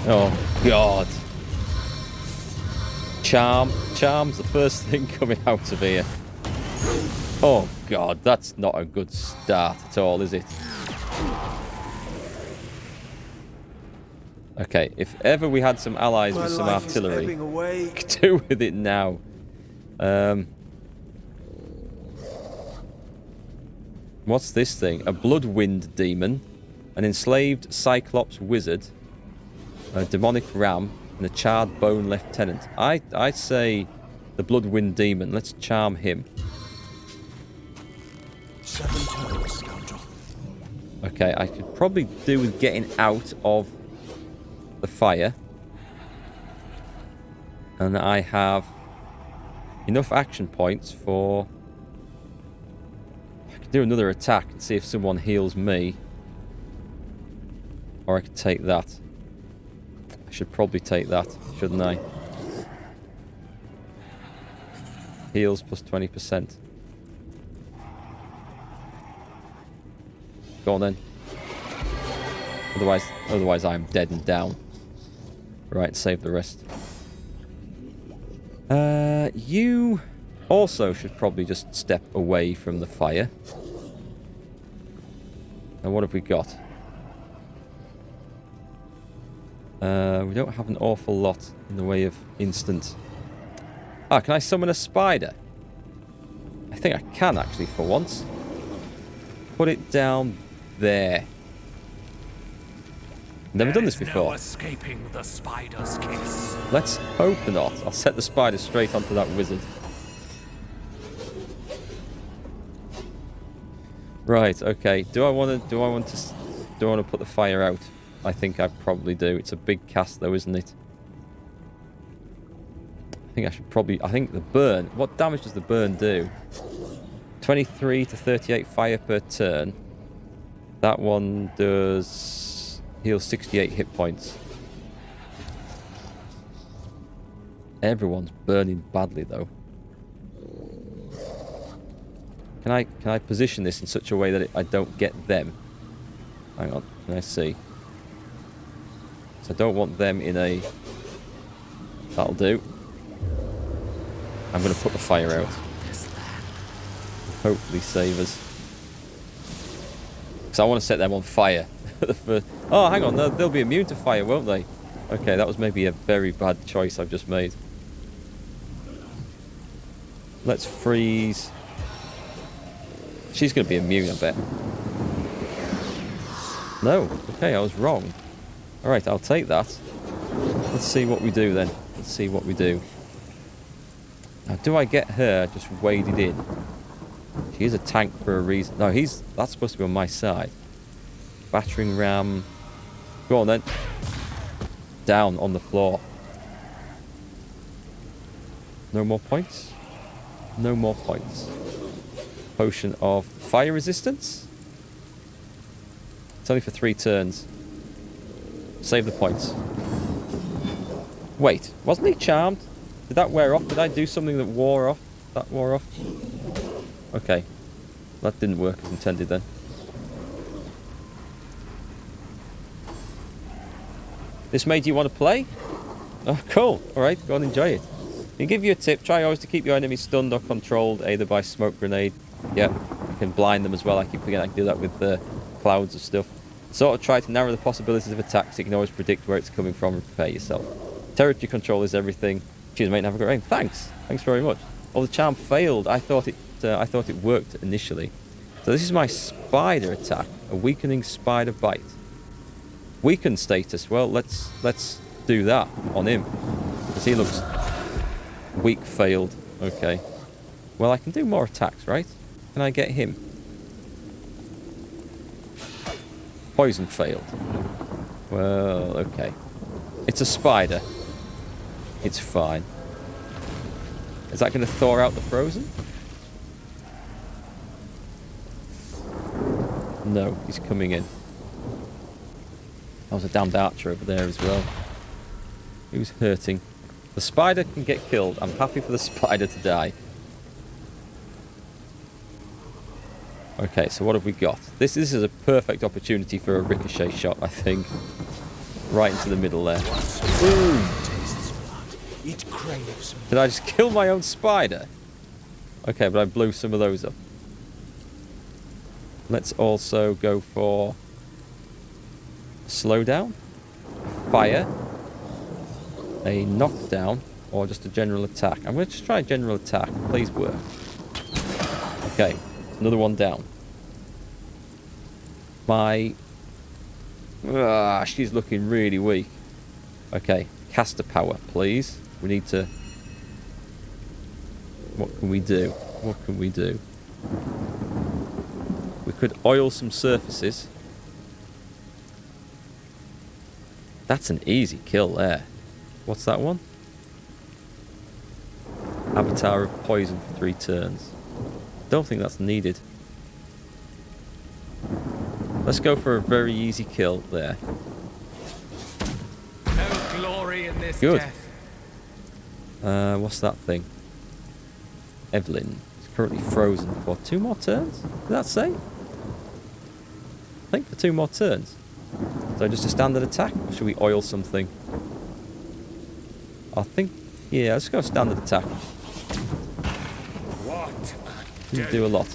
Oh, God. Charm's the first thing coming out of here. Oh, God, that's not a good start at all, is it? Okay, if ever we had some allies with some artillery, do with it now. What's this thing? A bloodwind demon, an enslaved cyclops wizard, a demonic ram, and a charred bone lieutenant. I say the bloodwind demon. Let's charm him. 7 turns, scoundrel. Okay, I could probably do with getting out of the fire. And I have enough action points for... I could do another attack and see if someone heals me. Or I could take that. I should probably take that, shouldn't I? Heals plus 20%. Go on then. Otherwise I'm dead and down. Right, save the rest. You also should probably just step away from the fire. And what have we got? We don't have an awful lot in the way of instant. Ah, can I summon a spider? I think I can actually for once. Put it down there. Never done this before. No escaping the spider's kiss. Let's hope not. I'll set the spider straight onto that wizard. Right, okay. Do I want to put the fire out? I think I probably do. It's a big cast though, isn't it? I think the burn. What damage does the burn do? 23 to 38 fire per turn. That one does heal 68 hit points. Everyone's burning badly though. Can I position this in such a way that I don't get them? Hang on, can I see? So I don't want them in a... That'll do. I'm going to put the fire out. Hopefully save us. Because I want to set them on fire. Oh, hang on. They'll be immune to fire, won't they? Okay, that was maybe a very bad choice I've just made. Let's freeze. She's going to be immune, I bet. No. Okay, I was wrong. Alright, I'll take that. Let's see what we do then. Let's see what we do. Now, do I get her just waded in? She is a tank for a reason. No, that's supposed to be on my side. Battering ram. Go on then. Down on the floor. No more points? No more points. Potion of fire resistance? It's only for 3 turns. Save the points. Wait, wasn't he charmed? Did that wear off? Did I do something that wore off? That wore off? Okay. That didn't work as intended then. This made you want to play? Oh, cool. Alright, go and enjoy it. Can give you a tip. Try always to keep your enemies stunned or controlled, either by smoke grenade. Yep, you can blind them as well. I keep forgetting I can do that with clouds of stuff. Sort of try to narrow the possibilities of attacks. You can always predict where it's coming from and prepare yourself. Territory control is everything. Cheers, mate. Have a great aim. Thanks. Thanks very much. Oh, the charm failed. I thought it worked initially. So this is my spider attack. A weakening spider bite. Weakened status. Well, let's do that on him. Because he looks weak. Failed. Okay. Well, I can do more attacks, right? Can I get him? Poison failed. Well, okay. It's a spider. It's fine. Is that going to thaw out the frozen? No, he's coming in. That was a damned archer over there as well. Who's hurting? The spider can get killed. I'm happy for the spider to die. Okay, so what have we got? This is a perfect opportunity for a ricochet shot, I think. Right into the middle there. Tastes blood. It craves Did I just kill my own spider? Okay, but I blew some of those up. Let's also go for a slowdown, fire, a knockdown, or just a general attack. I'm going to just try a general attack. Please work. Okay, another one down. She's looking really weak. Okay, caster power, please. We need to... What can we do? What can we do? We could oil some surfaces. That's an easy kill there. What's that one? Avatar of poison for 3 turns. Don't think that's needed. Let's go for a very easy kill there. No glory in this Good. death. What's that thing? Evelyn is currently frozen for 2 more turns? Did that say? I think for 2 more turns. So just a standard attack? Or should we oil something? I think... Yeah, let's go standard attack. What Didn't do a lot.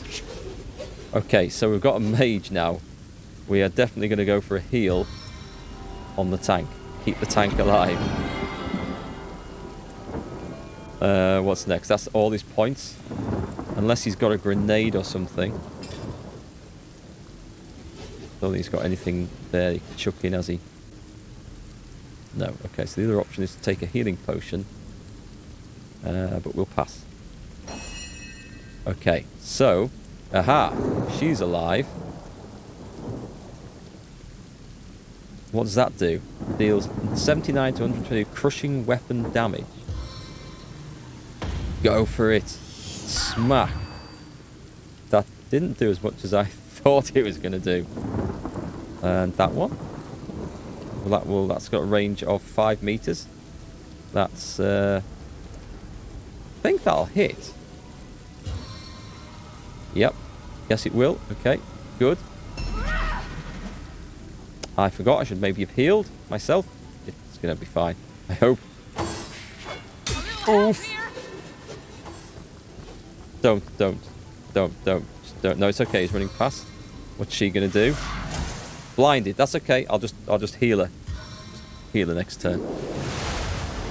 Okay, so we've got a mage now. We are definitely going to go for a heal on the tank. Keep the tank alive. What's next? That's all his points. Unless he's got a grenade or something. Don't think he's got anything there he can chuck in, has he? No. Okay, so the other option is to take a healing potion. But we'll pass. Okay, so... Aha! She's alive. What does that do? Deals 79 to 120 crushing weapon damage. Go for it. Smack. That didn't do as much as I thought it was going to do. And that one? Well, that's got a range of 5 meters. That's... I think that'll hit. Yep. Yes, it will. Okay. Good. I forgot I should maybe have healed myself. It's going to be fine. I hope. Oof. Don't. No, it's okay. He's running past. What's she going to do? Blinded. That's okay. I'll just heal her. Heal her next turn.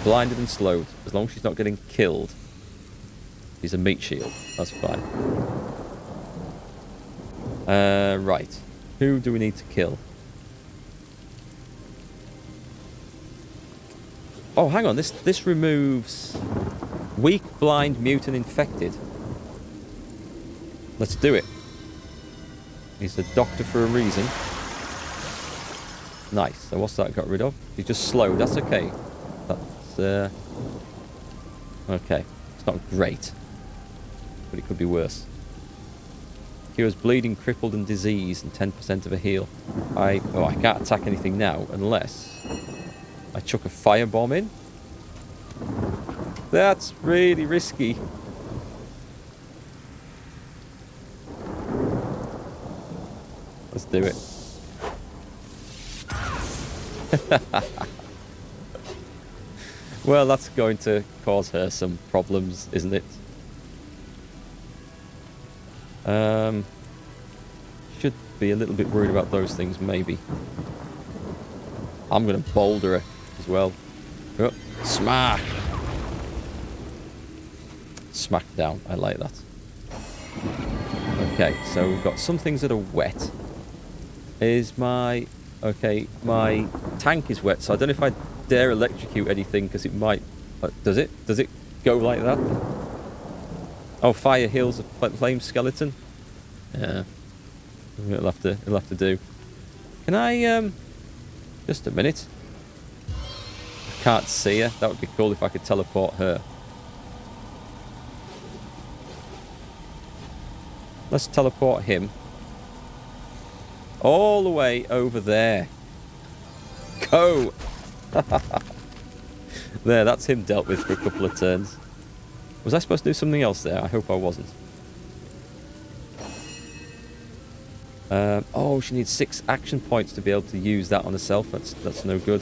Blinded and slowed. As long as she's not getting killed. He's a meat shield. That's fine. Right. Who do we need to kill? Oh, hang on. This removes weak, blind, mute, and infected. Let's do it. He's a doctor for a reason. Nice. So what's that got rid of? He's just slowed. That's okay. That's okay. It's not great, but it could be worse. Cures bleeding, crippled, and disease, and 10% of a heal. I can't attack anything now unless I chuck a firebomb in. That's really risky. Let's do it. Well, that's going to cause her some problems, isn't it? Should be a little bit worried about those things, maybe. I'm going to boulder her as well. Oh, smack! Smack down. I like that. Okay, so we've got some things that are wet. My tank is wet, so I don't know if I dare electrocute anything because it might... does it? Does it go like that? Oh, fire heals a flame skeleton? Yeah. It'll have to do. Can I, just a minute. I can't see her. That would be cool if I could teleport her. Let's teleport him. All the way over there. Go! There, that's him dealt with for a couple of turns. Was I supposed to do something else there? I hope I wasn't. Oh, she needs 6 action points to be able to use that on herself. That's no good.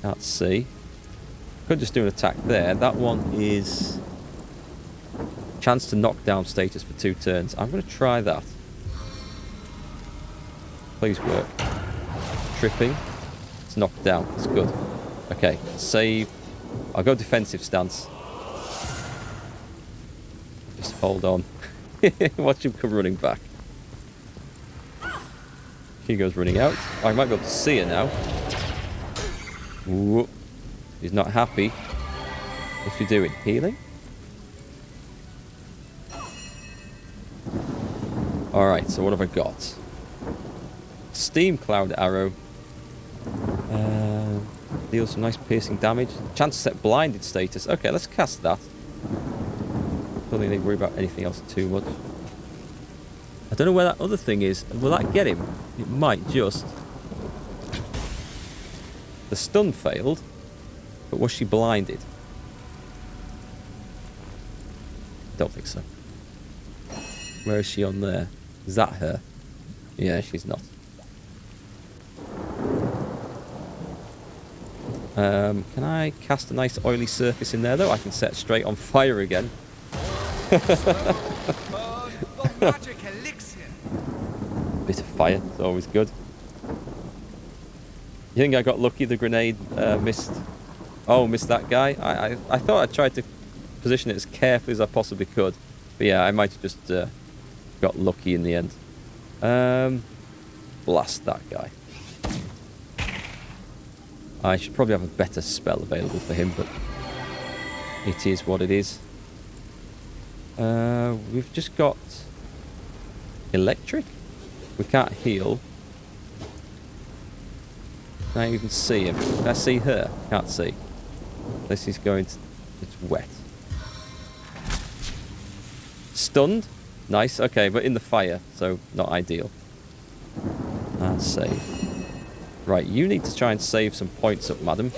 Can't see. Could just do an attack there. That one is chance to knock down status for 2 turns. I'm going to try that. Please work. Tripping. It's knocked down. It's good. Okay, save. I'll go defensive stance. Just hold on. Watch him come running back. Hugo's running out. I might be able to see her now. Ooh. He's not happy. What's she doing? Healing? Alright, so what have I got? Steam Cloud Arrow. Deals some nice piercing damage. Chance to set blinded status. Okay, let's cast that. Don't think I need to worry about anything else too much. I don't know where that other thing is. Will that get him? It might just. The stun failed, but was she blinded? Don't think so. Where is she on there? Is that her? Yeah, she's not. Can I cast a nice oily surface in there though? I can set straight on fire again. Magic elixir. Bit of fire, it's always good. You think I got lucky? The grenade missed. Oh, missed that guy. I thought I tried to position it as carefully as I possibly could, but yeah, I might have just got lucky in the end. Blast that guy. I should probably have a better spell available for him, but it is what it is. We've just got electric. We can't heal. Can I even see him? Can I see her? Can't see. This is going to... It's wet. Stunned. Nice. Okay, but in the fire, so not ideal. And save. Right, you need to try and save some points up, madam.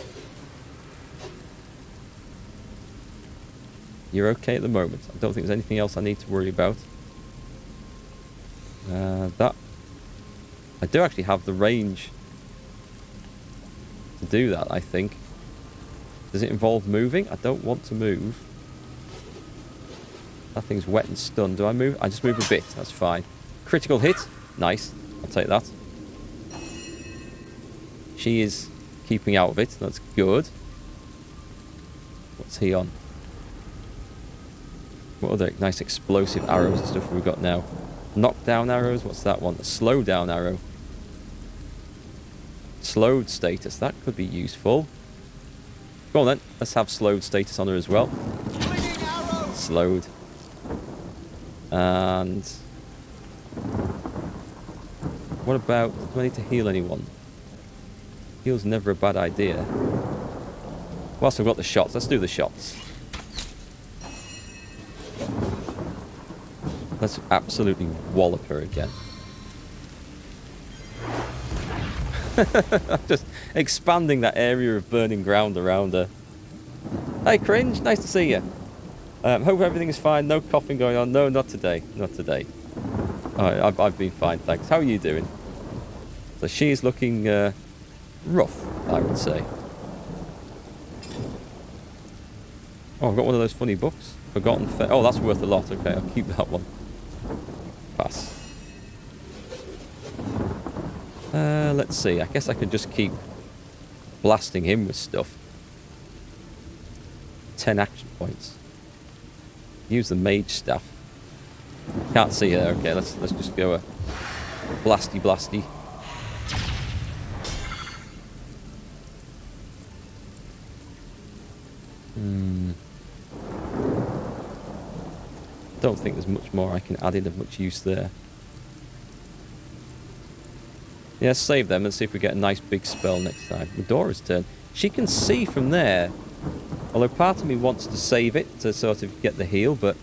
You're okay at the moment. I don't think there's anything else I need to worry about. That... I do actually have the range to do that, I think. Does it involve moving? I don't want to move. That thing's wet and stunned. Do I move? I just move a bit. That's fine. Critical hit. Nice. I'll take that. She is keeping out of it. That's good. What's he on? What other nice explosive arrows and stuff have we got now? Knockdown arrows. What's that one? A slow down arrow. Slowed status. That could be useful. Go on then. Let's have slowed status on her as well. Slowed. And... what about... do I need to heal anyone? Heal's never a bad idea. Whilst I've got the shots, let's do the shots. Let's absolutely wallop her again. Just expanding that area of burning ground around her. Hey, Cringe, nice to see you. Hope everything is fine. No coughing going on. No, not today. Not today. Oh, I've been fine, thanks. How are you doing? So she's looking rough, I would say. Oh, I've got one of those funny books. Forgotten Fair. Oh, that's worth a lot. Okay, I'll keep that one. Pass. Let's see. I guess I could just keep blasting him with stuff. 10 action points. Use the mage staff. Can't see her. Okay, let's just go a blasty blasty. Don't think there's much more I can add in of much use there. Yeah, save them and see if we get a nice big spell next time. Medora's turn. She can see from there. Although part of me wants to save it to sort of get the heal, but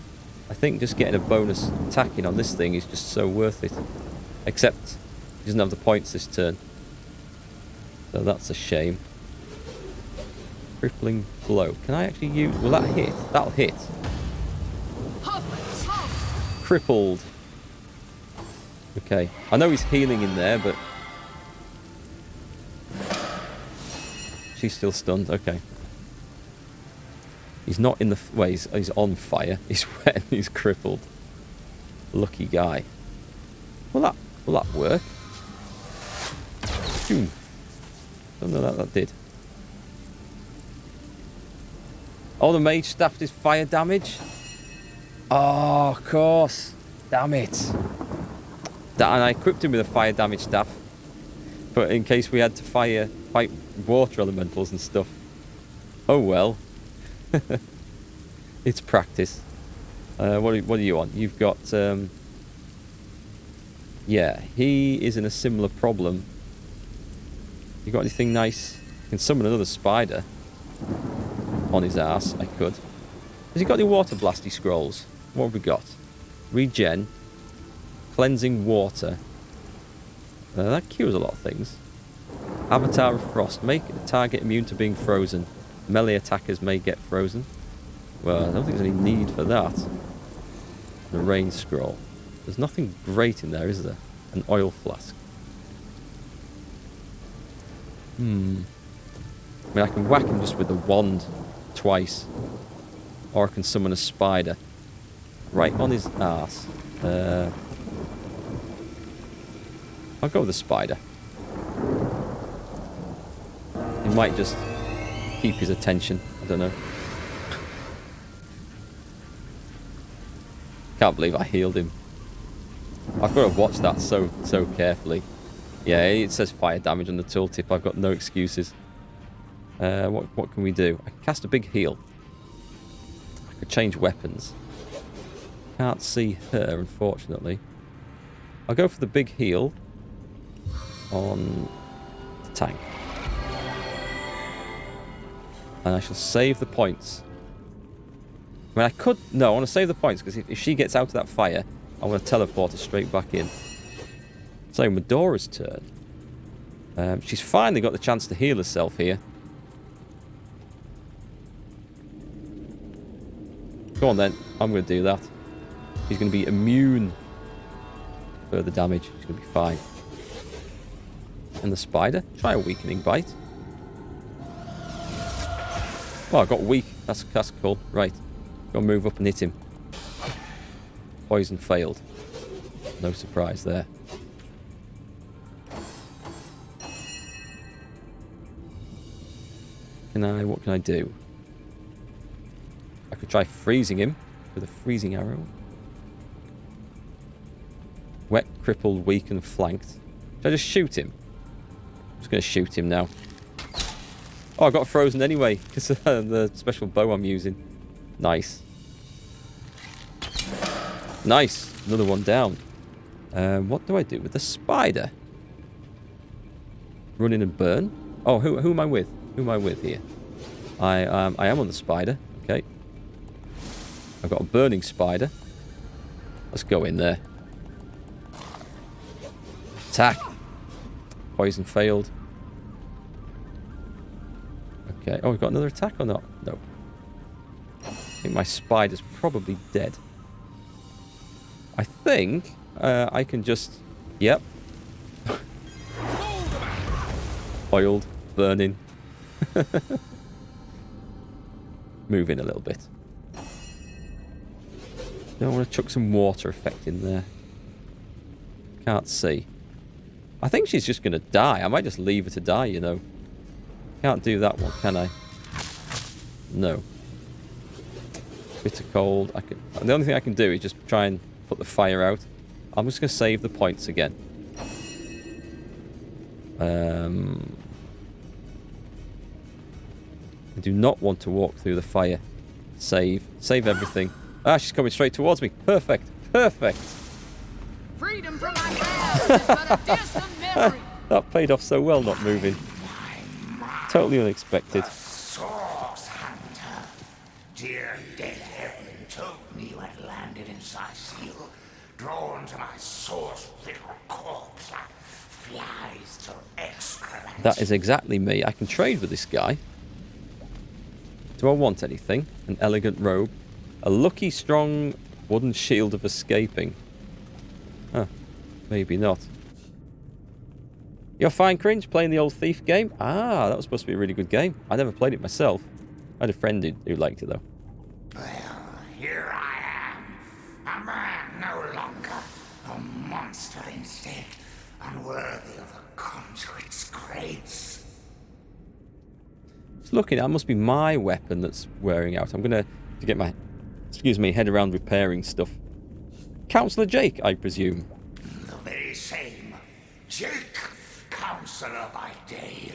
I think just getting a bonus attacking on this thing is just so worth it. Except he doesn't have the points this turn. So that's a shame. Crippling blow. Can I actually use... will that hit? That'll hit. Crippled. Okay. I know he's healing in there, but... She's still stunned. Okay. He's not in the... Well, he's on fire. He's wet and he's crippled. Lucky guy. Will that work? Don't know that did. Oh, the mage staff is fire damage? Oh, of course. Damn it. And I equipped him with a fire damage staff. But in case we had to fight water elementals and stuff. Oh well. It's practice. What are you on? You've got... yeah, he is in a similar problem. You got anything nice? I can summon another spider on his ass. I could. Has he got any water blasty scrolls? What have we got? Regen. Cleansing water. That cures a lot of things. Avatar of Frost. Make the target immune to being frozen. Melee attackers may get frozen. Well, I don't think there's any need for that. The rain scroll. There's nothing great in there, is there? An oil flask. I mean, I can whack him just with the wand twice. Or I can summon a spider. Right on his ass. I'll go with the spider. He might just keep his attention. I don't know. Can't believe I healed him. I've got to watch that so carefully. Yeah, it says fire damage on the tooltip. I've got no excuses. What can we do? I can cast a big heal. I could change weapons. Can't see her, unfortunately. I'll go for the big heal on the tank. And I shall save the points. I mean, I could... No, I want to save the points, because if she gets out of that fire, I want to teleport her straight back in. So, Medora's turn. She's finally got the chance to heal herself here. Go on, then. I'm going to do that. She's going to be immune to further damage. She's going to be fine. And the spider? Try a weakening bite. Oh, I got weak. That's cool. Right. Go move up and hit him. Poison failed. No surprise there. What can I do? I could try freezing him with a freezing arrow. Wet, crippled, weak and flanked. Should I just shoot him? I'm just going to shoot him now. Oh, I got frozen anyway because of the special bow I'm using. Nice. Nice. Another one down. What do I do with the spider? Run in and burn? Oh, who am I with? Who am I with here? I am on the spider. Okay. I've got a burning spider. Let's go in there. Attack. Poison failed. Okay. Oh, we've got another attack or not? No. I think my spider's probably dead. I think I can just... Yep. Oiled. Burning. Move in a little bit. Don't want to chuck some water effect in there. Can't see. I think she's just going to die. I might just leave her to die, you know. Can't do that one, can I? No. Bitter cold. The only thing I can do is just try and put the fire out. I'm just going to save the points again. I do not want to walk through the fire. Save. Save everything. Ah, she's coming straight towards me. Perfect. Perfect. Freedom from my hands is but a distant memory. That paid off so well not moving. Totally unexpected. Source hunter. Dear dead heaven told me you had landed in Sicil, drawn to my source little corpse like flies to excrement. That is exactly me. I can trade with this guy. Do I want anything? An elegant robe. A lucky, strong wooden shield of escaping. Huh. Maybe not. You're fine, Cringe, playing the old Thief game? Ah, that was supposed to be a really good game. I never played it myself. I had a friend who liked it, though. Well, here I am. A man no longer. A monster instead. Unworthy of a conduit's grace. Just looking, that must be my weapon that's wearing out. I'm going to get my, head around repairing stuff. Councillor Jake, I presume. The very same. Jake, counselor by day,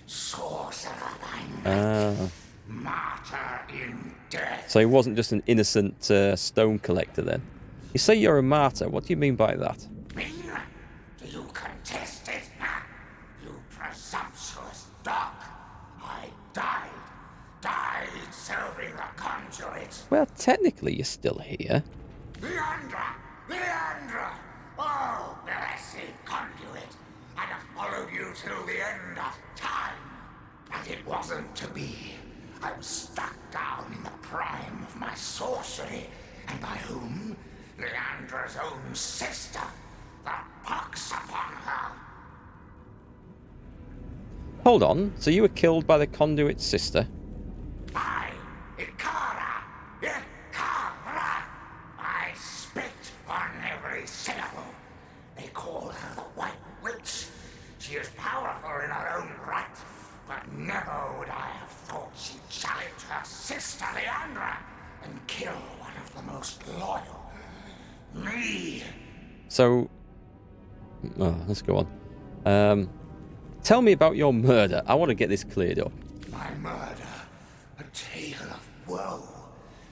sorcerer by night, martyr in death. So he wasn't just an innocent stone collector then. You say you're a martyr. What do you mean by that? Me? Do you contest it? Huh? You presumptuous dog. I died serving the conduit. Well, technically you're still here. Leandra! Oh, blessed conduit! I'd have followed you till the end of time. And it wasn't to be. I was struck down in the prime of my sorcery. And by whom? Leandra's own sister. The pox upon her. Hold on, so you were killed by the conduit's sister? I, Ikara! I spit on every syllable. They call her the White Witch. She is powerful in her own right, but never would I have thought she'd challenge her sister Leandra and kill one of the most loyal. Me. So, let's go on. Tell me about your murder. I want to get this cleared up. My murder, a tale of woe.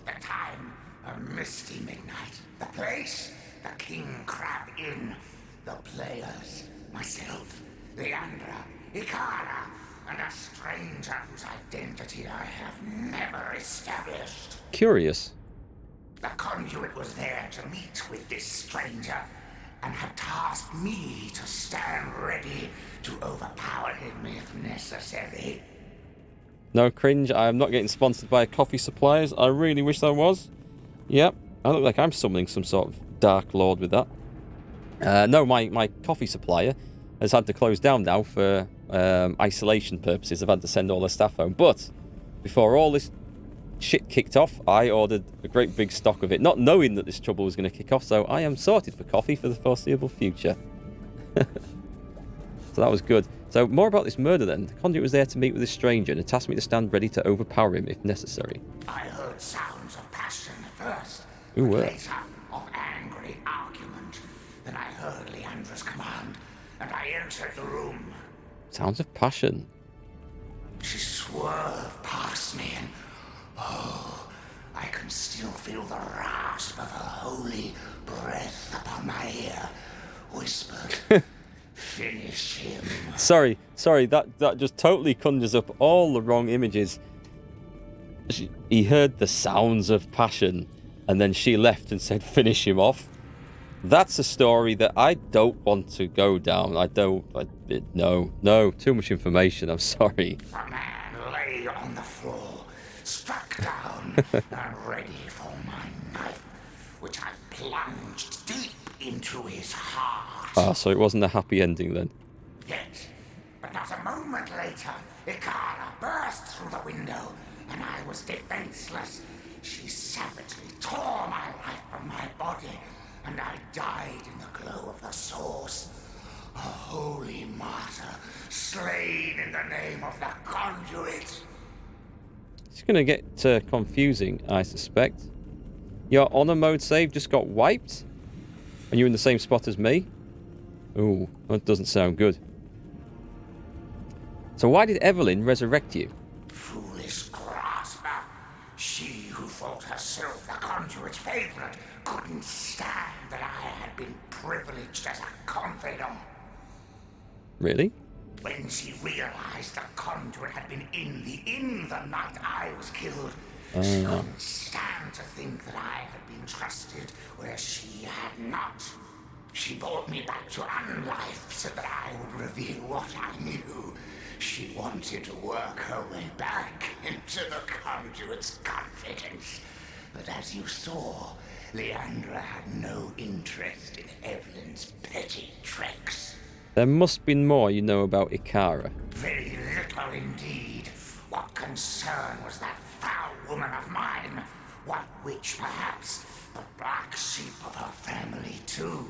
The time, a misty midnight. The place, the King Crab Inn. The players, myself, Leandra, Ikara, and a stranger whose identity I have never established. Curious. The conduit was there to meet with this stranger, and had tasked me to stand ready to overpower him if necessary. No, Cringe, I am not getting sponsored by coffee suppliers. I really wish I was. Yep, I look like I'm summoning some sort of Dark Lord with that. No, my coffee supplier has had to close down now for isolation purposes. I've had to send all their staff home. But before all this shit kicked off, I ordered a great big stock of it, not knowing that this trouble was going to kick off, so I am sorted for coffee for the foreseeable future. So that was good. So more about this murder then. The conduit was there to meet with this stranger and it tasked me to stand ready to overpower him if necessary. I heard sounds of passion at first, Ooh, but later of angry argument. Then I heard Leandra's command, and I entered the room. Sounds of passion. She swerved past me and, oh, I can still feel the rasp of her holy breath upon my ear. Whispered, finish him. Sorry, that just totally conjures up all the wrong images. He heard the sounds of passion, and then she left and said, finish him off. That's a story that I don't want to go down. No, too much information, I'm sorry. The man lay on the floor, struck down, and ready for my knife, which I plunged deep into his heart. Ah, so it wasn't a happy ending then. Yet, but not a moment later, Ikara burst through the window, and I was defenseless. She savagely tore my life from my body, and I died in the glow of the source. A holy martyr, slain in the name of the conduit. It's going to get confusing, I suspect. Your honor mode save just got wiped? And you're in the same spot as me? Ooh, that doesn't sound good. So why did Evelyn resurrect you? Foolish grasper. She who thought herself the conduit's favorite couldn't stand that I had been privileged as a confidant. Really? When she realized the conduit had been in the inn the night I was killed, she couldn't stand to think that I had been trusted where she had not. She brought me back to unlife so that I would reveal what I knew. She wanted to work her way back into the conduit's confidence. But as you saw, Leandra had no interest in Evelyn's petty tricks. There must be more you know about Ikara. Very little indeed. What concern was that foul woman of mine? What witch, perhaps? The black sheep of her family, too.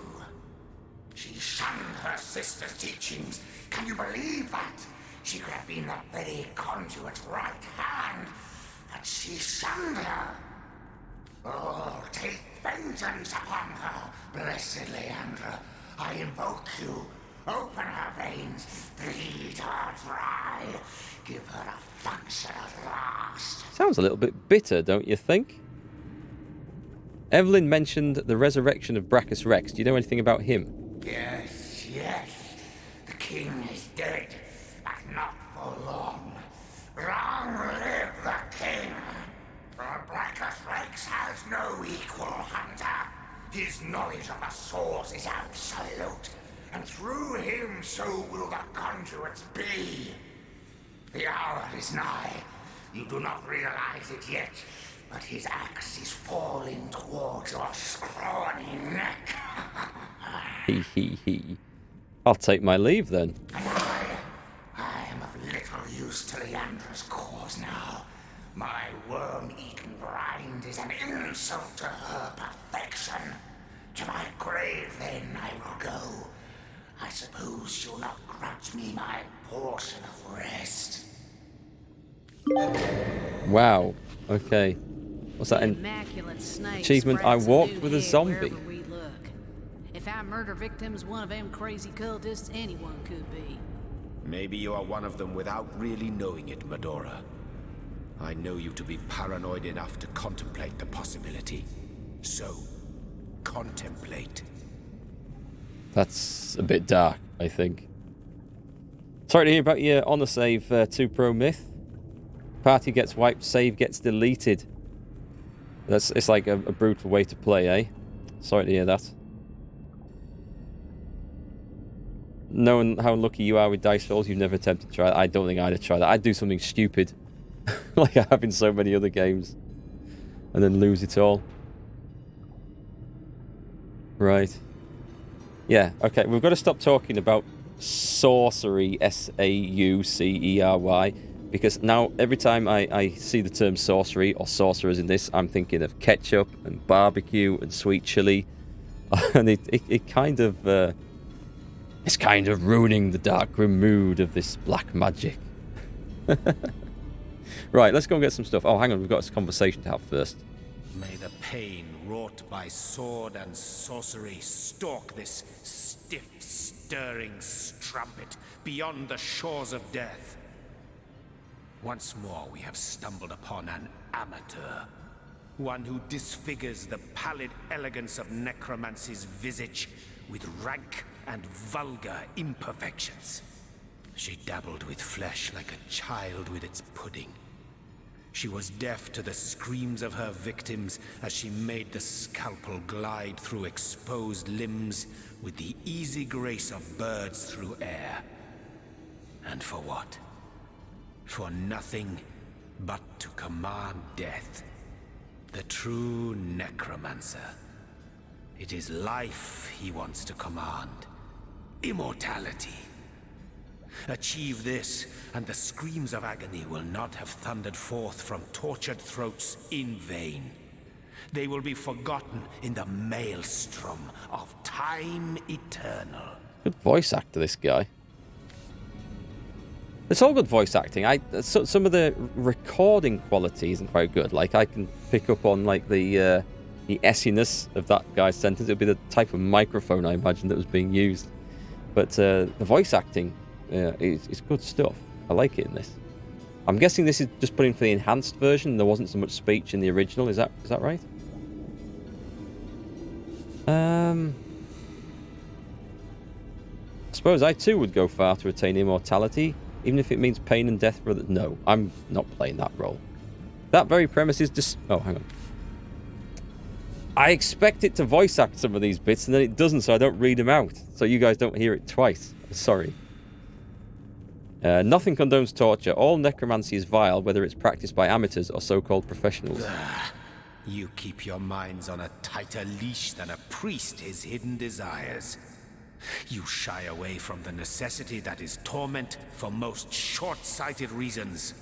She shunned her sister's teachings. Can you believe that? She could have been the very conduit's right hand, but she shunned her. Oh, take vengeance upon her, blessed Leandra. I invoke you. Open her veins, bleed her dry. Give her a function at last. Sounds a little bit bitter, don't you think? Evelyn mentioned the resurrection of Brachus Rex. Do you know anything about him? Yes, yes. The king is dead, but not for long. Long live the king! For Brachus Rex has no equal, Hunter. His knowledge of the source is absolute, and through him so will the conduits be. The hour is nigh. You do not realize it yet, but his axe is falling towards your scrawny neck. He, he. I'll take my leave then. And I am of little use to Leandra's cause now. My worm-eaten rind is an insult to her perfection. To my grave, then, I will go. I suppose she'll not grudge me my portion of rest. Wow. Okay. What's that? Immaculate snake Achievement, I sprouts walked new with a head zombie. wherever we look. If our murder victim's one of them crazy cultists, anyone could be. Maybe you are one of them without really knowing it, Medora. I know you to be paranoid enough to contemplate the possibility. So, contemplate. That's a bit dark, I think. Sorry to hear about your honor save 2 Pro Myth. Party gets wiped, save gets deleted. It's like a brutal way to play, eh? Sorry to hear that. Knowing how lucky you are with dice rolls, you've never attempted to try it. I don't think I'd have tried that. I'd do something stupid, like I have in so many other games, and then lose it all. Right. Yeah, okay, we've got to stop talking about sorcery, S-A-U-C-E-R-Y, because now every time I see the term sorcery or sorcerers in this, I'm thinking of ketchup and barbecue and sweet chili, and it kind of... it's kind of ruining the darkroom mood of this black magic. Right, let's go and get some stuff. Oh, hang on, we've got a conversation to have first. May the pain wrought by sword and sorcery stalk this stiff, stirring strumpet beyond the shores of death. Once more we have stumbled upon an amateur. One who disfigures the pallid elegance of necromancy's visage with rank and vulgar imperfections. She dabbled with flesh like a child with its pudding. She was deaf to the screams of her victims as she made the scalpel glide through exposed limbs with the easy grace of birds through air. And for what? For nothing but to command death. The true necromancer. It is life he wants to command. Immortality. Achieve this, and the screams of agony will not have thundered forth from tortured throats in vain. They will be forgotten in the maelstrom of time eternal. Good voice actor, this guy. It's all good voice acting. Some of the recording quality isn't quite good. Like, I can pick up on like the essiness of that guy's sentence. It would be the type of microphone I imagine that was being used. But the voice acting is good stuff. I like it in this. I'm guessing this is just put in for the enhanced version. There wasn't so much speech in the original. Is that right? I suppose I too would go far to attain immortality, even if it means pain and death for others. No, I'm not playing that role. That very premise is just... Oh, hang on. I expect it to voice act some of these bits, and then it doesn't, so I don't read them out. So you guys don't hear it twice. Sorry. Nothing condones torture. All necromancy is vile, whether it's practiced by amateurs or so-called professionals. You keep your minds on a tighter leash than a priest his hidden desires. You shy away from the necessity that is torment for most short-sighted reasons,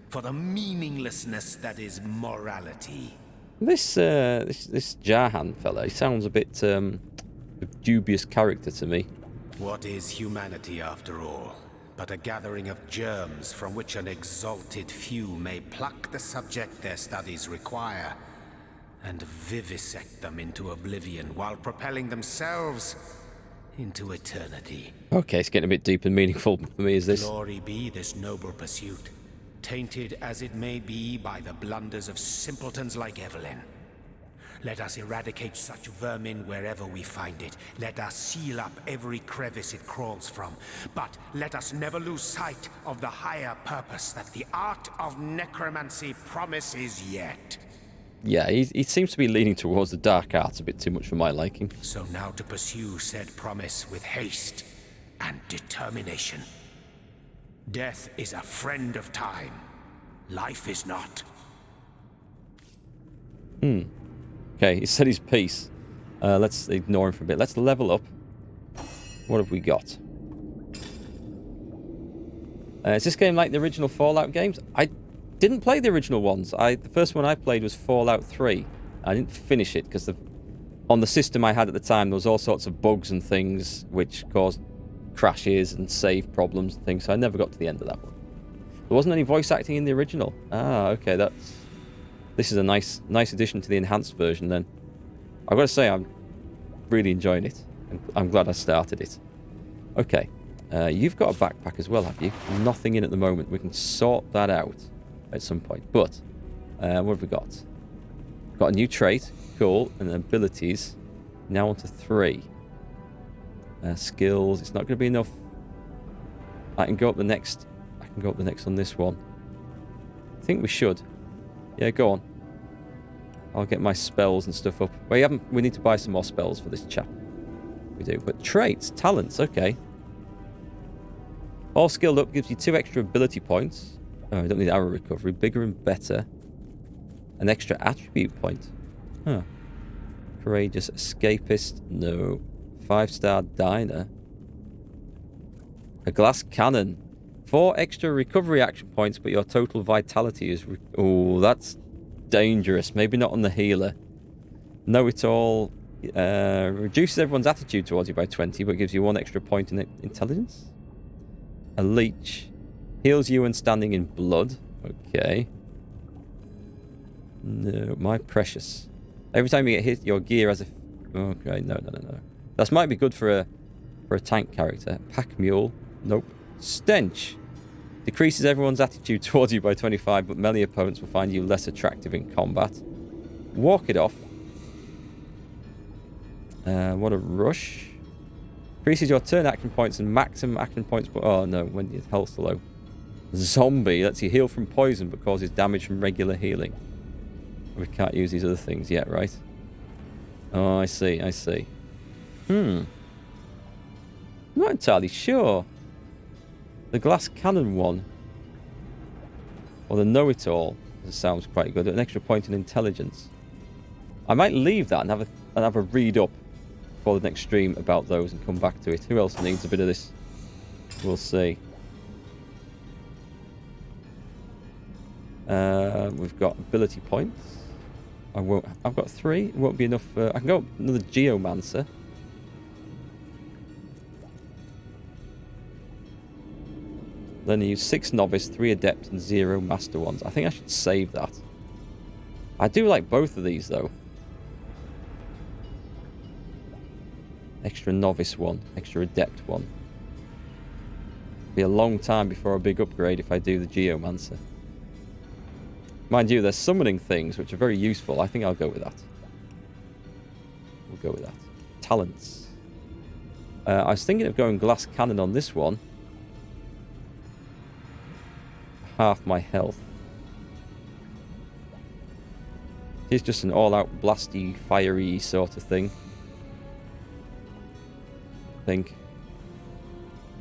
for the meaninglessness that is morality. This Jahan fella, he sounds a bit a dubious character to me. What is humanity, after all, but a gathering of germs from which an exalted few may pluck the subject their studies require and vivisect them into oblivion while propelling themselves into eternity. Okay, it's getting a bit deep and meaningful for me, is this? Glory be this noble pursuit, tainted as it may be by the blunders of simpletons like Evelyn. Let us eradicate such vermin wherever we find it. Let us seal up every crevice it crawls from. But let us never lose sight of the higher purpose that the art of necromancy promises yet. Yeah, he seems to be leaning towards the dark arts a bit too much for my liking. So now to pursue said promise with haste and determination. Death is a friend of time. Life is not. Okay, he said his piece. Let's ignore him for a bit. Let's level up. What have we got? Is this game like the original Fallout games? I didn't play the original ones. The first one I played was Fallout 3. I didn't finish it because on the system I had at the time there was all sorts of bugs and things which caused crashes and save problems and things, so I never got to the end of that one. There wasn't any voice acting in the original. Ah, okay, this is a nice addition to the enhanced version then. I've got to say, I'm really enjoying it. I'm glad I started it. Okay, you've got a backpack as well, have you? Nothing in at the moment. We can sort that out at some point. But, what have we got? Got a new trait. Cool. And abilities. Now on to 3. Skills. It's not going to be enough. I can go up the next. I can go up the next on this one. I think we should. Yeah, go on. I'll get my spells and stuff up. We need to buy some more spells for this chap. We do. But traits, talents, okay. All skilled up gives you 2 extra ability points. Oh, I don't need arrow recovery. Bigger and better. An extra attribute point. Huh. Courageous escapist. No. 5-star diner. A glass cannon. 4 extra recovery action points, but your total vitality is... Oh, that's dangerous. Maybe not on the healer. Know-it-all. Reduces everyone's attitude towards you by 20, but gives you 1 extra point in intelligence. A leech. Heals you when standing in blood. Okay. No, my precious. Every time you get hit, your gear has a... Okay, no. That might be good for a tank character. Pack mule. Nope. Stench. Decreases everyone's attitude towards you by 25, but melee opponents will find you less attractive in combat. Walk it off. What a rush. Increases your turn action points and maximum action points. Oh no, when your health's low. Zombie lets you heal from poison, but causes damage from regular healing. We can't use these other things yet, right? Oh, I see. I'm not entirely sure. The glass cannon one. Or the know-it-all. Sounds quite good. An extra point in intelligence. I might leave that and have a read up for the next stream about those and come back to it. Who else needs a bit of this? We'll see. We've got ability points. I've got 3. It won't be enough. I can go another Geomancer. Then I use 6 Novice, 3 Adept, and 0 Master ones. I think I should save that. I do like both of these, though. Extra Novice one, extra Adept one. Be a long time before a big upgrade if I do the Geomancer. Mind you, they're summoning things which are very useful. I think I'll go with that. We'll go with that. Talents. I was thinking of going glass cannon on this one. Half my health. It's just an all-out blasty, fiery sort of thing. I think.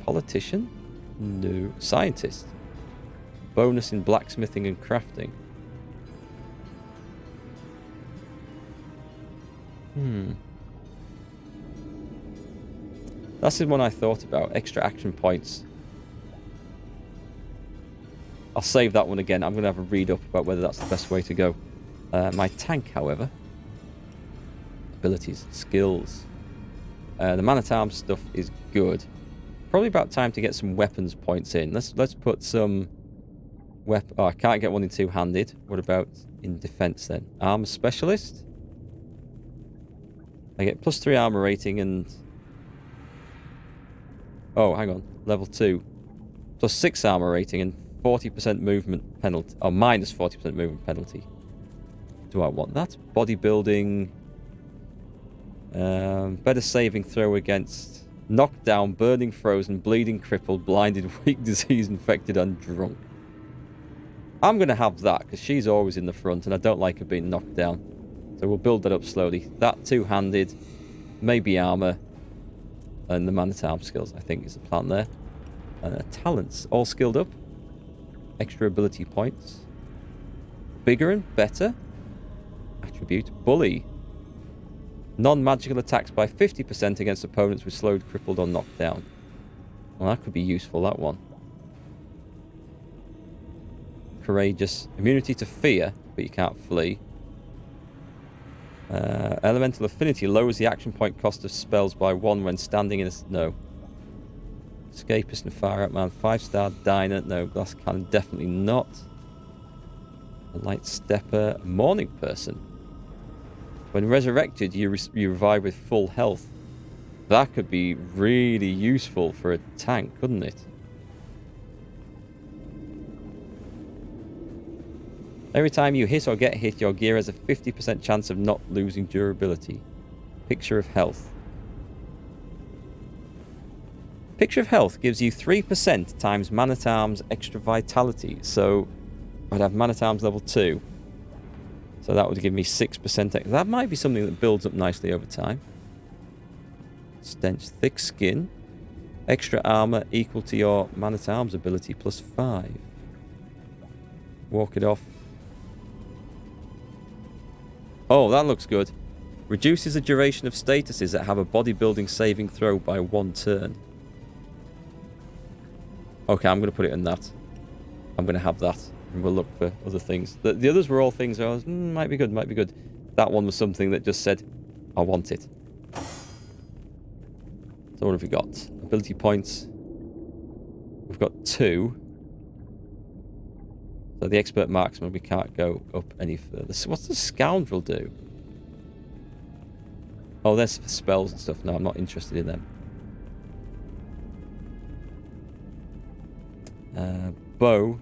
Politician? No. Scientist. Bonus in blacksmithing and crafting. That's the one I thought about. Extra action points. I'll save that one again. I'm going to have a read up about whether that's the best way to go. My tank, however. Abilities, skills. The man at arms stuff is good. Probably about time to get some weapons points in. Let's put some weapon. Oh, I can't get one in two-handed. What about in defense then? Armor specialist. I get +3 armor rating and. Oh, hang on. Level 2. +6 armor rating and 40% movement penalty. Oh, minus 40% movement penalty. Do I want that? Bodybuilding. Better saving throw against knockdown, burning, frozen, bleeding, crippled, blinded, weak, disease, infected, and drunk. I'm going to have that because she's always in the front and I don't like her being knocked down. So we'll build that up slowly. That two-handed, maybe armor, and the man-at-arms skills, I think, is the plan there. Talents, all skilled up. Extra ability points. Bigger and better. Attribute, bully. Non-magical attacks by 50% against opponents with slowed, crippled, or knocked down. Well, that could be useful, that one. Courageous. Immunity to fear, but you can't flee. Elemental affinity lowers the action point cost of spells by 1 when standing in a... No. Escapist and fire out man. 5-star diner. No. Glass cannon. Definitely not. A light stepper. Morning person. When resurrected, you revive with full health. That could be really useful for a tank, couldn't it? Every time you hit or get hit, your gear has a 50% chance of not losing durability. Picture of health. Picture of health gives you 3% times man-at-arms extra vitality. So I'd have man-at-arms level 2. So that would give me 6%. That might be something that builds up nicely over time. Stench, thick skin. Extra armor equal to your man-at-arms ability +5. Walk it off. Oh, that looks good. Reduces the duration of statuses that have a bodybuilding saving throw by 1 turn. Okay, I'm going to put it in that. I'm going to have that. And we'll look for other things. The others were all things I was, might be good, might be good. That one was something that just said, I want it. So what have we got? Ability points. We've got 2. So the expert marksman, we can't go up any further. So what's the scoundrel do? Oh, there's spells and stuff. No, I'm not interested in them. Bow.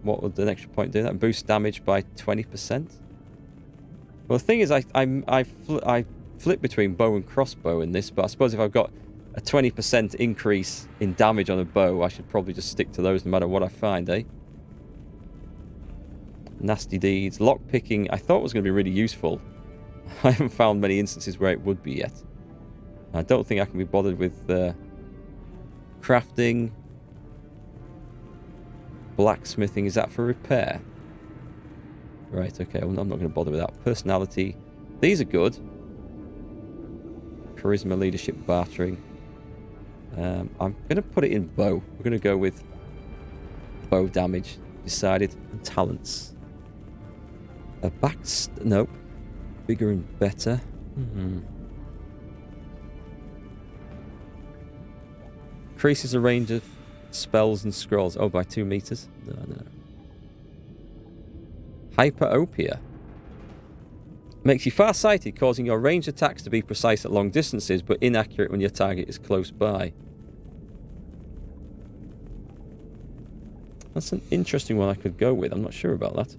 What would the extra point do? That boost damage by 20%. Well, the thing is, I flip between bow and crossbow in this, but I suppose if I've got a 20% increase in damage on a bow, I should probably just stick to those no matter what I find, eh? Nasty deeds. Lockpicking, I thought was going to be really useful. I haven't found many instances where it would be yet. I don't think I can be bothered with crafting. Blacksmithing, is that for repair? Right, okay, well, I'm not going to bother with that. Personality. These are good. Charisma, leadership, bartering. I'm going to put it in bow. We're going to go with bow damage. Decided. And talents. A nope. Bigger and better. Increases the range of spells and scrolls. Oh, by 2 meters? No. Hyperopia. Makes you far-sighted, causing your ranged attacks to be precise at long distances, but inaccurate when your target is close by. That's an interesting one I could go with. I'm not sure about that.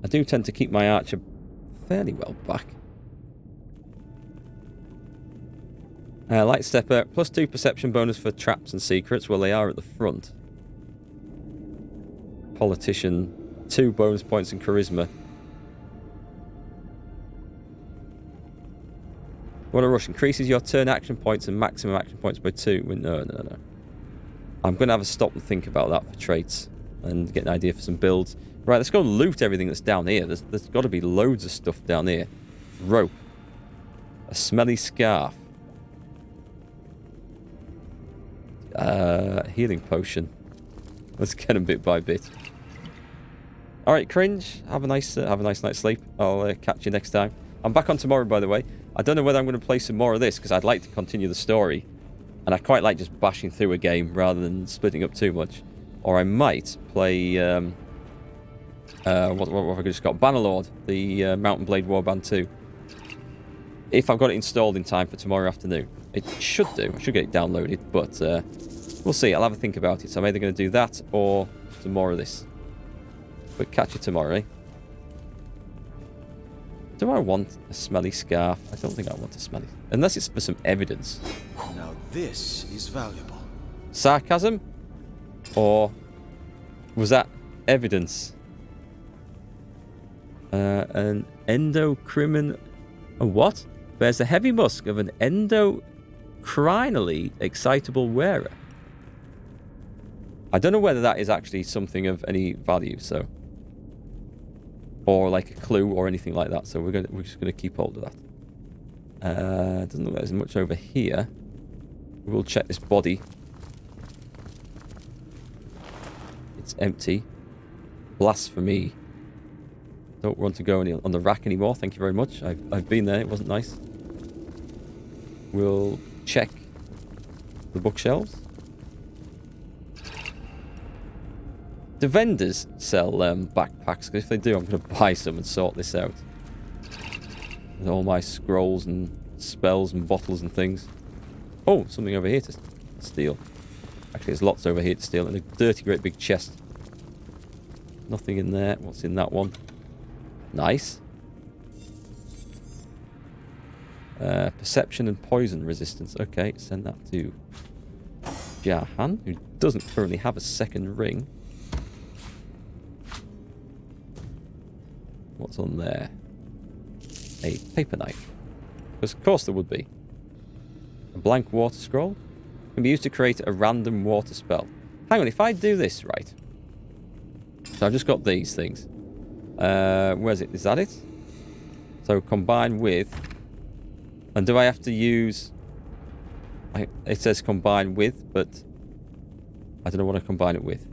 I do tend to keep my archer fairly well back. Light stepper, +2 perception bonus for traps and secrets. Well, they are at the front. Politician, 2 bonus points in charisma. What a rush. Increases your turn action points and maximum action points by 2. No. I'm going to have a stop and think about that for traits and get an idea for some builds. Right, let's go and loot everything that's down here. There's got to be loads of stuff down here. Rope. A smelly scarf. Healing potion. Let's get him bit by bit. All right, cringe. Have a nice night's sleep. I'll catch you next time. I'm back on tomorrow, by the way. I don't know whether I'm going to play some more of this because I'd like to continue the story, and I quite like just bashing through a game rather than splitting up too much. Or I might play. What have I just got? Bannerlord, the Mountain Blade Warband 2. If I've got it installed in time for tomorrow afternoon. It should do. I should get it downloaded, but we'll see. I'll have a think about it. So I'm either going to do that or some more of this. But catch you tomorrow, eh? Do I want a smelly scarf? I don't think I want a smelly... Unless it's for some evidence. Now this is valuable. Sarcasm? Or was that evidence? An endocrimin... A what? Bears the heavy musk of an endocrinally excitable wearer. I don't know whether that is actually something of any value, so... Or like a clue or anything like that, so we're just going to keep hold of that. Doesn't look like there's much over here. We'll check this body. It's empty. Blasphemy. Don't want to go on the rack anymore, thank you very much. I've been there, it wasn't nice. We'll check the bookshelves. Do vendors sell backpacks? Because if they do, I'm going to buy some and sort this out. With all my scrolls and spells and bottles and things. Oh, something over here to steal. Actually, there's lots over here to steal. And a dirty, great big chest. Nothing in there. What's in that one? Nice. Perception and poison resistance. Okay, send that to Jahan, who doesn't currently have a second ring. What's on there? A paper knife. Because of course there would be. A blank water scroll. Can be used to create a random water spell. Hang on, if I do this, right. So I've just got these things. Where's it? Is that it? So combine with... And do I have to use... It says combine with, but... I don't know what I combine it with.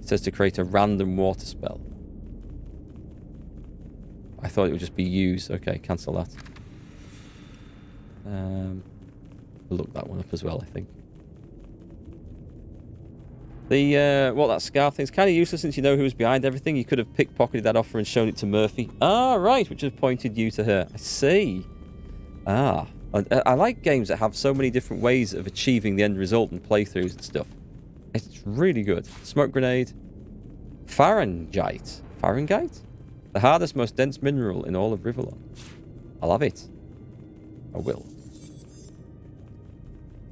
It says to create a random water spell. I thought it would just be use. Okay, cancel that. We'll look that one up as well, I think. The, that scarf thing's kind of useless since you know who's behind everything. You could have pickpocketed that offer and shown it to Murphy. Ah, right, which has pointed you to her. I see. Ah. I like games that have so many different ways of achieving the end result and playthroughs and stuff. It's really good. Smoke grenade. Pharyngite. Pharyngite? The hardest, most dense mineral in all of Riverlon. I'll have it. I will.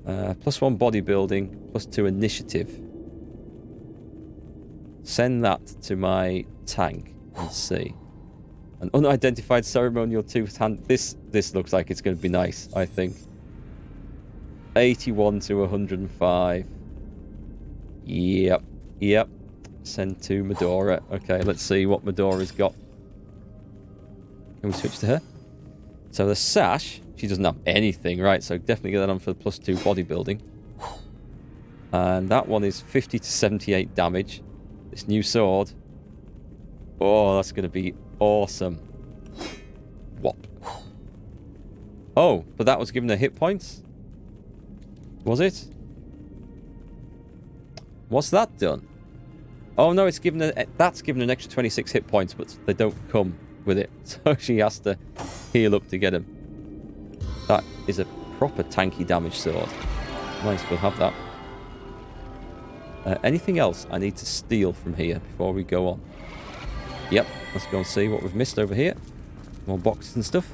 +1 bodybuilding, +2 initiative. Send that to my tank and see. An unidentified ceremonial tooth hand. This looks like it's going to be nice, I think. 81 to 105. Yep. Send to Medora. Okay, let's see what Medora's got. Can we switch to her? So the sash, she doesn't have anything, right? So definitely get that on for the +2 bodybuilding. And that one is 50 to 78 damage. This new sword. Oh, that's going to be awesome. What? Oh, but that was given her hit points? Was it? What's that done? Oh no, it's given her, that's given her an extra 26 hit points, but they don't come with it. So she has to heal up to get them. That is a proper tanky damage sword. Nice, we'll have that. Anything else I need to steal from here before we go on? Yep, let's go and see what we've missed over here. More boxes and stuff.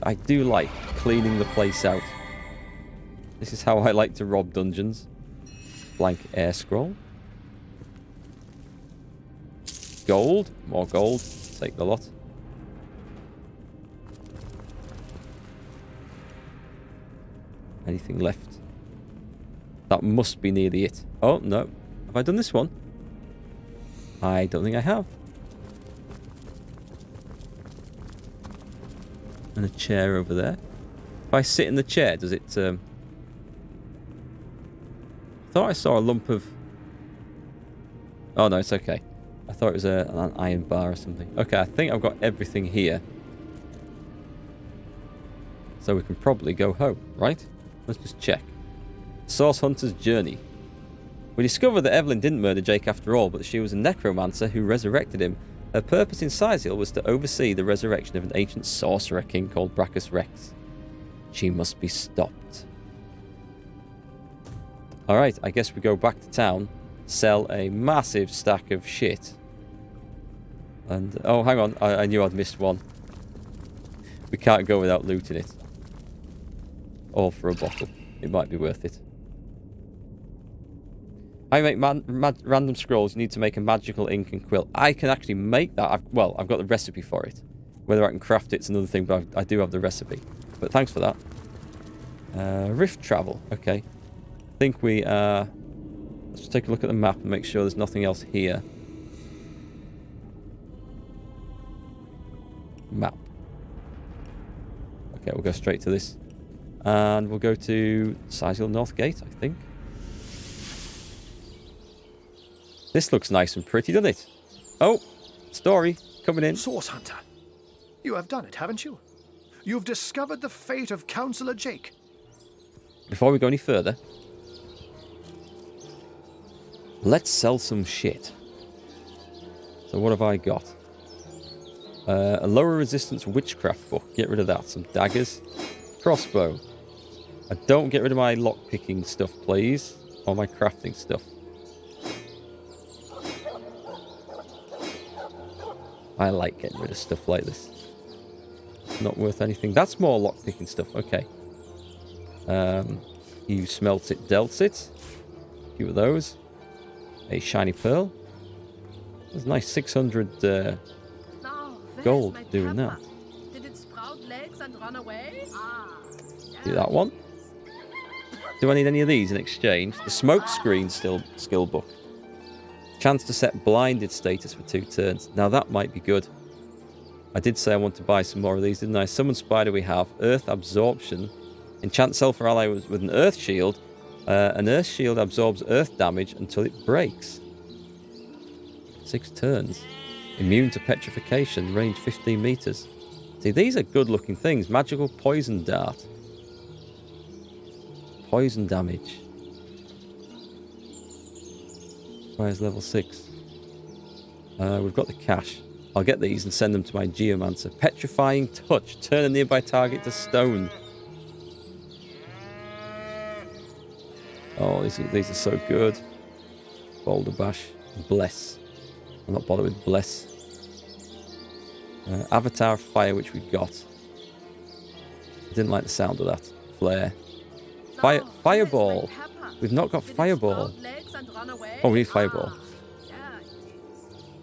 I do like cleaning the place out. This is how I like to rob dungeons. Blank air scroll. Gold. More gold. Take the lot. Anything left? That must be nearly it. Oh, no. Have I done this one? I don't think I have. And a chair over there. If I sit in the chair, does it... thought I saw a lump of... Oh, no, it's okay. I thought it was an iron bar or something. Okay, I think I've got everything here. So we can probably go home, right? Let's just check. Source Hunter's Journey. We discovered that Evelyn didn't murder Jake after all, but she was a necromancer who resurrected him. Her purpose in Sizil was to oversee the resurrection of an ancient sorcerer king called Brachus Rex. She must be stopped. Alright, I guess we go back to town, sell a massive stack of shit. And, oh, hang on, I knew I'd missed one. We can't go without looting it. All for a bottle. It might be worth it. I make random scrolls. You need to make a magical ink and quill. I can actually make that. I've got the recipe for it. Whether I can craft it's another thing, but I do have the recipe. But thanks for that. Rift travel. Okay. I think we... let's just take a look at the map and make sure there's nothing else here. Map. Okay, we'll go straight to this. And we'll go to Sizil North Gate, I think. This looks nice and pretty, doesn't it? Oh, story coming in. Source Hunter, you have done it, haven't you? You've discovered the fate of Councillor Jake. Before we go any further, let's sell some shit. So what have I got? A lower resistance witchcraft book. Get rid of that. Some daggers. Crossbow. Don't get rid of my lock-picking stuff, please. Or my crafting stuff. I like getting rid of stuff like this. Not worth anything. That's more lock-picking stuff. Okay. You smelt it, dealt it. A few of those. A shiny pearl. There's a nice 600 gold doing that. Did it sprout legs and run away? Do that one. Do I need any of these in exchange? The smoke screen skill book. Chance to set blinded status for 2 turns. Now that might be good. I did say I want to buy some more of these, didn't I? Summon Spider we have. Earth Absorption. Enchant self or ally with an Earth Shield. An Earth Shield absorbs Earth damage until it breaks. 6 turns. Immune to petrification. Range 15 meters. See, these are good looking things. Magical Poison Dart. Poison damage. Requires level 6. We've got the cash. I'll get these and send them to my Geomancer. Petrifying Touch. Turn a nearby target to stone. Oh, these are so good. Boulder Bash. Bless. I'm not bothered with Bless. Avatar of Fire, which we got. I didn't like the sound of that. Flare. Fireball. We've not got Fireball. Oh, we need Fireball.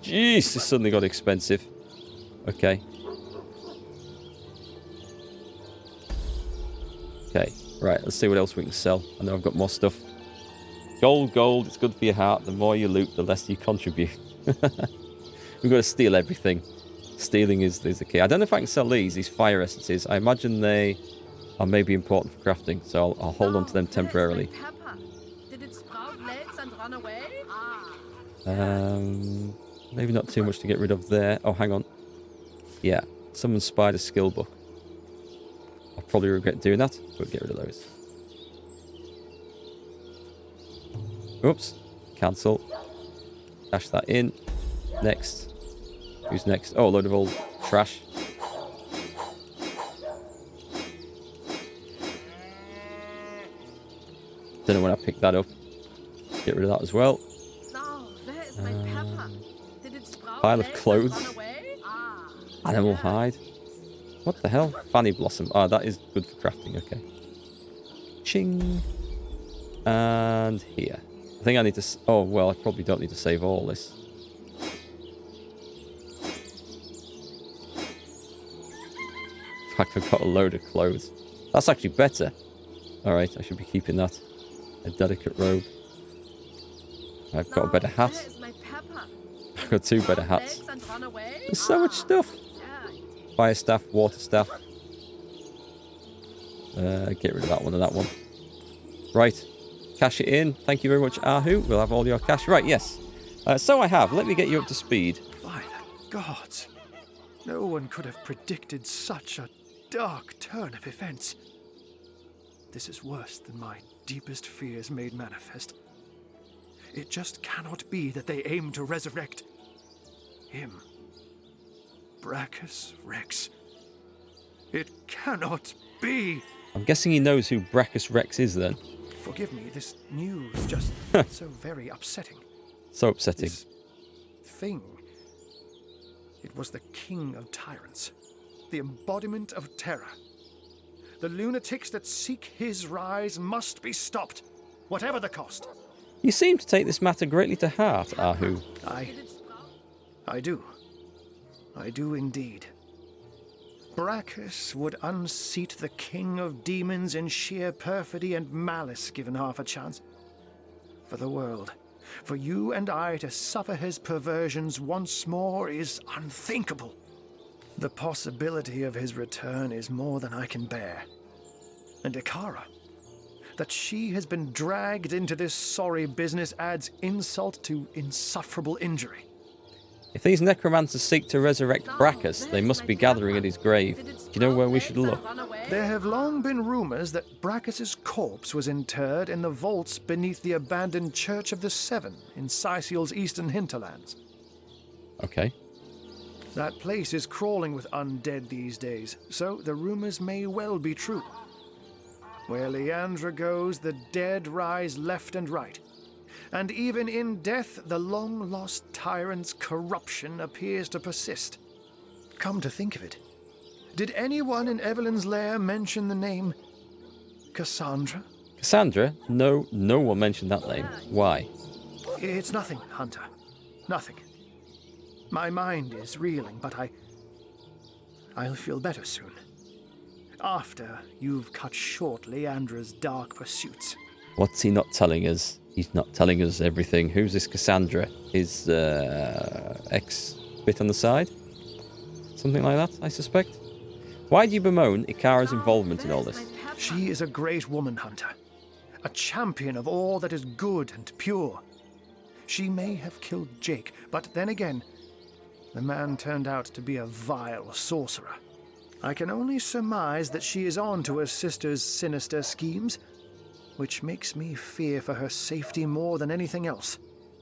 Jeez, this suddenly got expensive. Okay. Okay, right, let's see what else we can sell. I know I've got more stuff. Gold, it's good for your heart. The more you loot, the less you contribute. We've got to steal everything. Stealing is the key. I don't know if I can sell these fire essences. I imagine they are maybe important for crafting, so I'll hold on to them temporarily. Did it sprout legs and run away? Maybe not too much to get rid of there. Oh, hang on. Yeah, Summon Spider skill book. I'll probably regret doing that, but get rid of those. Oops. Cancel. Cash that in. Next. Who's next? Oh, a load of old trash. Don't know when I picked that up. Get rid of that as well. Pile of clothes. Animal hide. What the hell? Fanny blossom. Ah, that is good for crafting. Okay. Ching. And here. I think I need to... Oh, well, I probably don't need to save all this. In fact, I've got a load of clothes. That's actually better. Alright, I should be keeping that. A delicate robe. I've got a better hat. I've got 2 better hats. There's so much stuff. Fire staff, water staff. Get rid of that one and that one. Right. cash it in. Thank you very much, Ahu. We'll have all your cash. Right, yes. So I have. Let me get you up to speed. By the gods, no one could have predicted such a dark turn of events. This is worse than my deepest fears made manifest. It just cannot be that they aim to resurrect him. Brachus Rex. It cannot be. I'm guessing he knows who Brachus Rex is then. Forgive me, this news just so very upsetting. So upsetting. This thing. It was the king of tyrants, the embodiment of terror. The lunatics that seek his rise must be stopped, whatever the cost. You seem to take this matter greatly to heart, Ahu. I do. I do indeed. Brachus would unseat the king of demons in sheer perfidy and malice given half a chance. For the world, for you and I to suffer his perversions once more is unthinkable. The possibility of his return is more than I can bear. And Ikara, that she has been dragged into this sorry business adds insult to insufferable injury. If these necromancers seek to resurrect Brachus, they must be gathering at his grave. Do you know where we should look? There have long been rumors that Brachus's corpse was interred in the vaults beneath the abandoned Church of the Seven in Sicil's eastern hinterlands. Okay. That place is crawling with undead these days, so the rumors may well be true. Where Leandra goes, the dead rise left and right. And even in death, the long-lost tyrant's corruption appears to persist. Come to think of it, did anyone in Evelyn's lair mention the name Cassandra? Cassandra? No, no one mentioned that name. Why? It's nothing, Hunter. Nothing. My mind is reeling, but I'll feel better soon. After you've cut short Leandra's dark pursuits. What's he not telling us? He's not telling us everything. Who's this Cassandra? His ex-bit on the side? Something like that, I suspect. Why do you bemoan Ikara's involvement in all this? She is a great woman, Hunter. A champion of all that is good and pure. She may have killed Jake, but then again, the man turned out to be a vile sorcerer. I can only surmise that she is on to her sister's sinister schemes, which makes me fear for her safety more than anything else.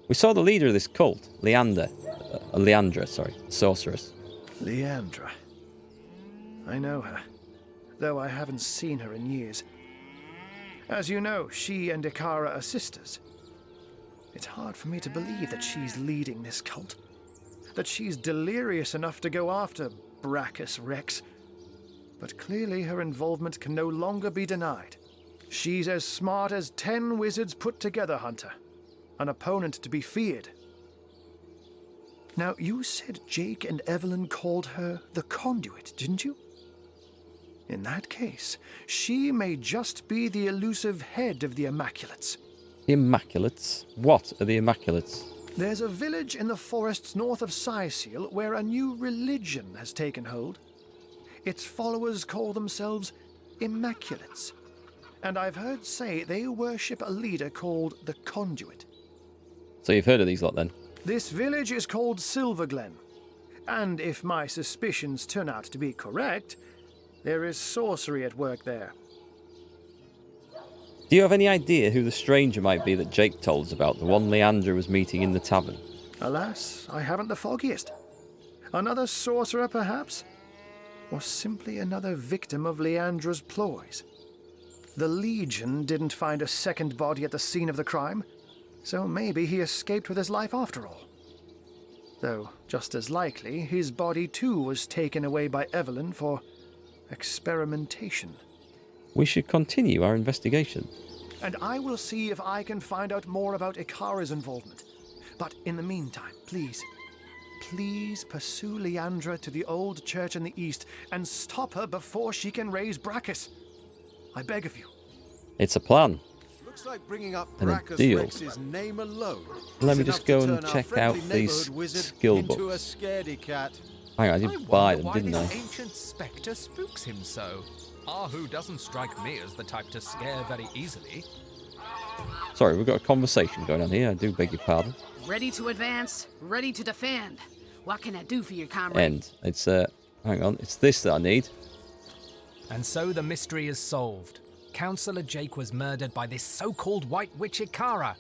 We saw the leader of this cult, Leandra, sorceress. Leandra. I know her, though I haven't seen her in years. As you know, she and Ikara are sisters. It's hard for me to believe that she's leading this cult, that she's delirious enough to go after Brachus Rex. But clearly her involvement can no longer be denied. She's as smart as 10 wizards put together, Hunter. An opponent to be feared. Now, you said Jake and Evelyn called her the Conduit, didn't you? In that case, she may just be the elusive head of the Immaculates. The Immaculates? What are the Immaculates? There's a village in the forests north of Sicil where a new religion has taken hold. Its followers call themselves Immaculates. And I've heard say they worship a leader called the Conduit. So you've heard of these lot then? This village is called Silverglen. And if my suspicions turn out to be correct, there is sorcery at work there. Do you have any idea who the stranger might be that Jake told us about, the one Leandra was meeting in the tavern? Alas, I haven't the foggiest. Another sorcerer, perhaps? Or simply another victim of Leandra's ploys? The Legion didn't find a second body at the scene of the crime, so maybe he escaped with his life after all. Though, just as likely, his body too was taken away by Evelyn for experimentation. We should continue our investigation. And I will see if I can find out more about Ikara's involvement. But in the meantime, please pursue Leandra to the old church in the east and stop her before she can raise Brachus. I beg of you. It's a plan. Looks like bringing up And a Brachus deal. Rex's name alone. Let is me just enough go to and turn our check friendly out these neighborhood wizard skill into a books. scaredy cat. Hang on, I did buy them, didn't I? This ancient spectre spooks him so. Ahu doesn't strike me as the type to scare very easily. Sorry, we've got a conversation going on here. I do beg your pardon. Ready to advance, ready to defend. What can I do for you, comrade? End. It's, hang on. It's this that I need. And so the mystery is solved. Councillor Jake was murdered by this so-called White Witch Ikara.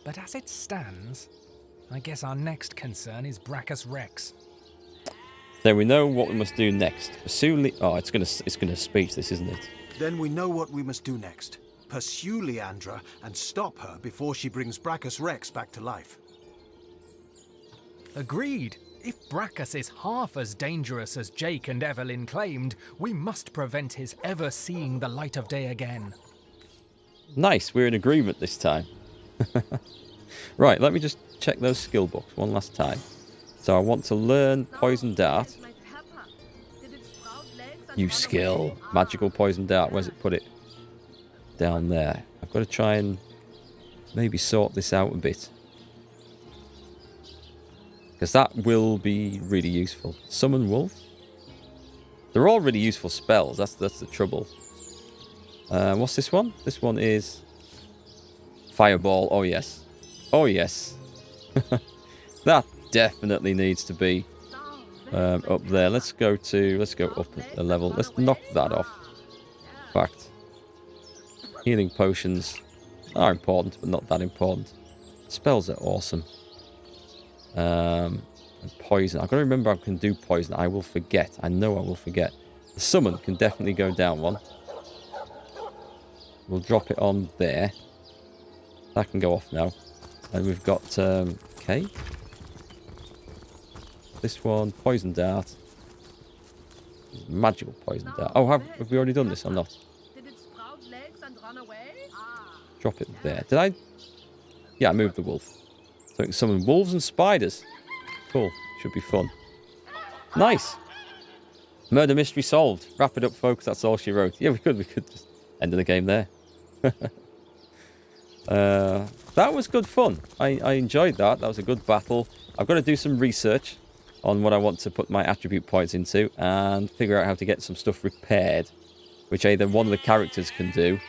But as it stands, I guess our next concern is Brachus Rex. Then we know what we must do next. Pursue Oh, it's gonna speech this, isn't it? Then we know what we must do next. Pursue Leandra and stop her before she brings Brachus Rex back to life. Agreed. If Brachus is half as dangerous as Jake and Evelyn claimed, we must prevent his ever seeing the light of day again. Nice, we're in agreement this time. Right, let me just check those skill books one last time. So I want to learn Poison Dart. New skill. Magical Poison Dart. Where's it put it? Down there. I've got to try and maybe sort this out a bit. Because that will be really useful. Summon Wolf. They're all really useful spells. That's the trouble. What's this one? This one is Fireball. Oh, yes. Oh, yes. That definitely needs to be up there. Let's go up a level. Let's knock that off. In fact, healing potions are important, but not that important. Spells are awesome. And poison. I've got to remember I can do poison. I will forget. I know I will forget. The summon can definitely go down one. We'll drop it on there. That can go off now. And we've got, okay. This one, Poison Dart. Magical Poison Dart. Oh, have we already done this or not? Did it sprout legs and run away? Drop it there. Did I? Yeah, I moved the wolf. So I can summon wolves and spiders. Cool. Should be fun. Nice. Murder mystery solved. Wrap it up, folks. That's all she wrote. Yeah, we could just end of the game there. That was good fun. I enjoyed that. That was a good battle. I've got to do some research on what I want to put my attribute points into and figure out how to get some stuff repaired, which either one of the characters can do,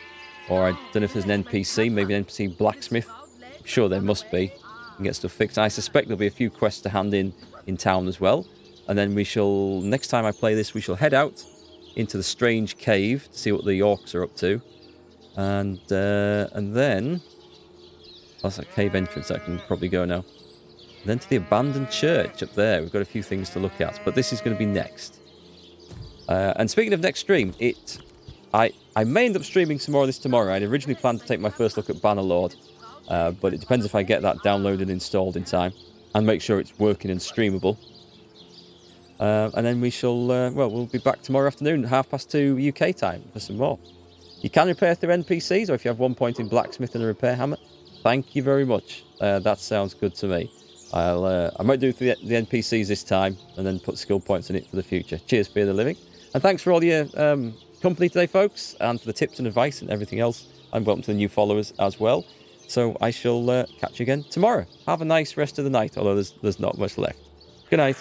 or I don't know if there's an NPC, maybe an NPC blacksmith. I'm sure there must be. And get stuff fixed. I suspect there'll be a few quests to hand in town as well. And then we shall, next time I play this, we shall head out into the strange cave to see what the orcs are up to. And then that's a cave entrance I can probably go now. And then to the abandoned church up there. We've got a few things to look at, but this is going to be next. And speaking of next stream, I may end up streaming some more of this tomorrow. I'd originally planned to take my first look at Bannerlord, but it depends if I get that downloaded and installed in time and make sure it's working and streamable. And then we shall, we'll be back tomorrow afternoon, 2:30 UK time for some more. You can repair through NPCs, or if you have 1 point in blacksmith and a repair hammer, thank you very much. That sounds good to me. I might do it through the NPCs this time, and then put skill points in it for the future. Cheers, Fear the Living. And thanks for all your company today, folks, and for the tips and advice and everything else. And welcome to the new followers as well. So I shall catch you again tomorrow. Have a nice rest of the night, although there's not much left. Good night.